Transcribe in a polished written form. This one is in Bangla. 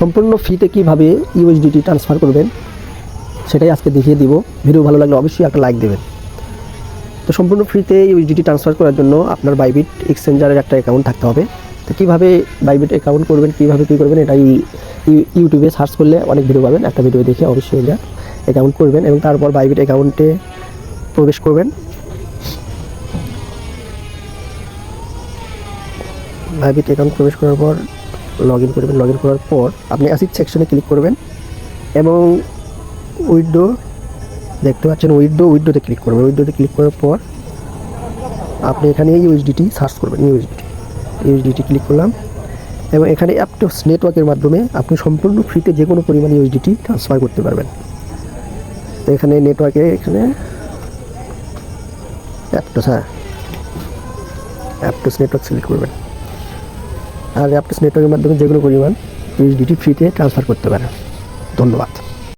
সম্পূর্ণ ফ্রিতে কীভাবে ইউএসডিটি ট্রান্সফার করবেন সেটাই আজকে দেখিয়ে দিব। ভিডিও ভালো লাগলে অবশ্যই একটা লাইক দেবেন। তো সম্পূর্ণ ফ্রিতে ইউএসডিটি ট্রান্সফার করার জন্য আপনার বাইবিট এক্সচেঞ্জারের একটা অ্যাকাউন্ট থাকতে হবে। তো কীভাবে বাইবিট অ্যাকাউন্ট করবেন, কীভাবে কী করবেন, এটাই ইউটিউবে সার্চ করলে অনেক ভিডিও পাবেন। একটা ভিডিও দেখে অবশ্যই এটা অ্যাকাউন্ট করবেন এবং তারপর বাইবিট অ্যাকাউন্টে প্রবেশ করবেন। বাইবিট অ্যাকাউন্ট প্রবেশ করার পর লগ ইন করবেন। লগ ইন করার পর আপনি অ্যাসিড সেকশনে ক্লিক করবেন এবং উইথড্র দেখতে পাচ্ছেন, উইথড্রোতে ক্লিক করবেন। উইথড্রোতে ক্লিক করার পর আপনি এখানে ইউএসডিটি সার্চ করবেন। ইউএসডিটি ক্লিক করলাম এবং এখানে অ্যাপটস নেটওয়ার্কের মাধ্যমে আপনি সম্পূর্ণ ফ্রিতে যে কোনো পরিমাণ ইউএসডিটি ট্রান্সফার করতে পারবেন। তো এখানে নেটওয়ার্কে এখানে অ্যাপটস নেটওয়ার্ক সিলেক্ট করবেন আর অ্যাপটস নেটওয়ার্কের মাধ্যমে যে কোনো পরিমাণ ইউএসডিটি ফ্রিতে ট্রান্সফার করতে পারেন। ধন্যবাদ।